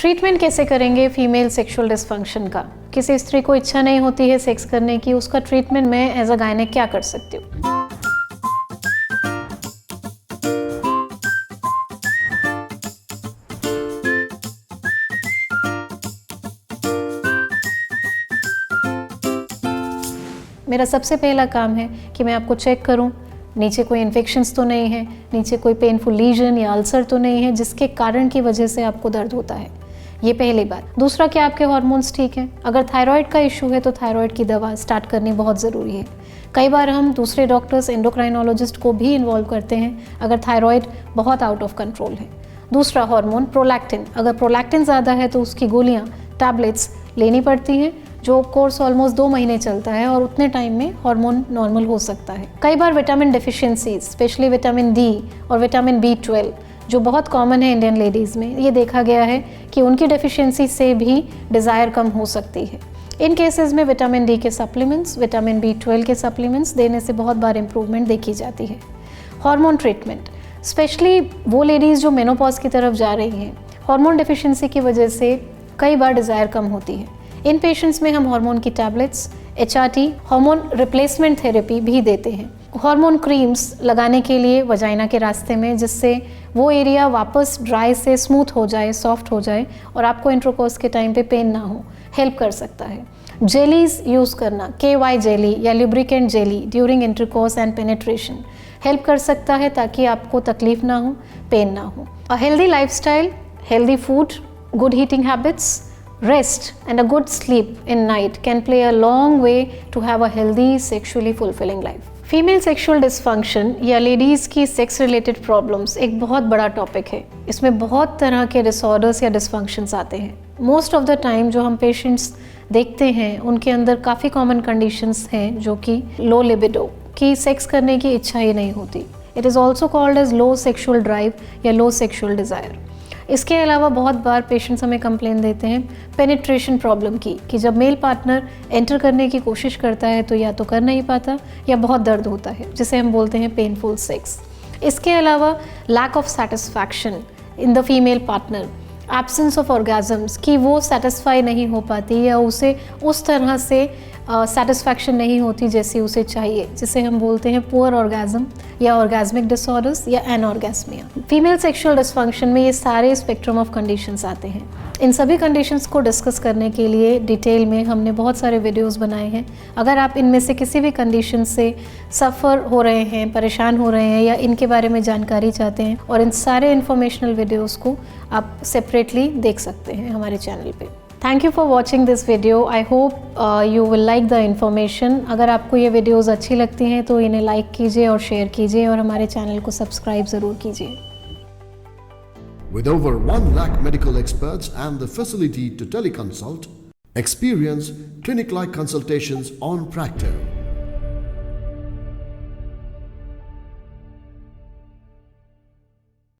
Treatment कैसे करेंगे female sexual dysfunction का? किसी स्त्री को इच्छा नहीं होती है सेक्स करने की, उसका ट्रीटमेंट मैं एज अ गायनेक क्या कर सकती हूँ? मेरा सबसे पहला काम है कि मैं आपको चेक करूं, नीचे कोई इन्फेक्शंस तो नहीं है, नीचे कोई पेनफुल लीजन या अल्सर तो नहीं है जिसके कारण की वजह से आपको दर्द होता है। ये पहली बात। दूसरा, कि आपके हार्मोन्स ठीक हैं। अगर थायराइड का इशू है तो थायराइड की दवा स्टार्ट करनी बहुत ज़रूरी है। कई बार हम दूसरे डॉक्टर्स, एंडोक्राइनोलॉजिस्ट को भी इन्वॉल्व करते हैं अगर थायराइड बहुत आउट ऑफ कंट्रोल है। दूसरा हार्मोन प्रोलैक्टिन, अगर प्रोलैक्टिन ज़्यादा है तो उसकी गोलियाँ, टैबलेट्स लेनी पड़ती हैं, जो कोर्स ऑलमोस्ट 2 महीने चलता है और उतने टाइम में हार्मोन नॉर्मल हो सकता है। कई बार vitamin deficiencies, specially vitamin D और विटामिन B12, जो बहुत कॉमन है इंडियन लेडीज़ में, ये देखा गया है कि उनकी डेफिशिएंसी से भी डिज़ायर कम हो सकती है। इन केसेस में विटामिन डी के सप्लीमेंट्स, विटामिन B12 के सप्लीमेंट्स देने से बहुत बार इम्प्रूवमेंट देखी जाती है। हार्मोन ट्रीटमेंट, स्पेशली वो लेडीज़ जो मेनोपॉज की तरफ जा रही हैं, हार्मोन डेफिशिएंसी की वजह से कई बार डिज़ायर कम होती है। इन पेशेंट्स में हम हार्मोन की tablets, HRT, hormone replacement therapy भी देते हैं। हार्मोन क्रीम्स लगाने के लिए वजाइना के रास्ते में, जिससे वो एरिया वापस ड्राई से स्मूथ हो जाए, सॉफ्ट हो जाए और आपको इंटरकोर्स के टाइम पे पेन ना हो, हेल्प कर सकता है। जेलीज यूज़ करना, KY जेली या lubricant jelly during intercourse and penetration help कर सकता है ताकि आपको तकलीफ ना हो, पेन ना हो। A healthy lifestyle, healthy food, good eating habits, rest and a good sleep in night can play a long way to have a healthy sexually fulfilling life. Female sexual dysfunction या ladies की sex related problems एक बहुत बड़ा topic है। इसमें बहुत तरह के डिसऑर्डर्स या डिस्फंक्शंस आते हैं। मोस्ट ऑफ द टाइम जो हम पेशेंट्स देखते हैं उनके अंदर काफ़ी कॉमन कंडीशंस हैं, जो कि लो लिबिडो, की सेक्स करने की इच्छा ही नहीं होती। It is also called as low sexual drive या लो सेक्सुअल डिज़ायर। इसके अलावा बहुत बार पेशेंट्स हमें कंप्लेन देते हैं पेनिट्रेशन प्रॉब्लम की, कि जब मेल पार्टनर एंटर करने की कोशिश करता है तो या तो कर नहीं पाता या बहुत दर्द होता है, जिसे हम बोलते हैं पेनफुल सेक्स। इसके अलावा lack of satisfaction in the female partner, absence of orgasms, कि वो सेटिस्फाई नहीं हो पाती या उसे उस तरह से सेटिस्फैक्शन नहीं होती जैसी उसे चाहिए, जिसे हम बोलते हैं पुअर ऑर्गेजम या ऑर्गेजमिक डिसऑर्डर्स या एनऑर्गेस्मिया। फीमेल सेक्सुअल डिस्फंक्शन में ये सारे स्पेक्ट्रम ऑफ कंडीशंस आते हैं। इन सभी कंडीशंस को डिस्कस करने के लिए डिटेल में हमने बहुत सारे वीडियोस बनाए हैं। अगर आप इनमें से किसी भी कंडीशन से सफ़र हो रहे हैं, परेशान हो रहे हैं या इनके बारे में जानकारी चाहते हैं, और इन सारे इन्फॉर्मेशनल वीडियोज़ को आप सेपरेटली देख सकते हैं हमारे चैनल पे। Thank you for watching this video. I hope you will like the information. अगर आपको ये वीडियोज़ अच्छी लगती हैं तो इन्हें लाइक कीजिए और शेयर कीजिए और हमारे चैनल को सब्सक्राइब ज़रूर कीजिए। With over 1 lakh medical experts and the facility to teleconsult, experience clinic-like consultations on Practo.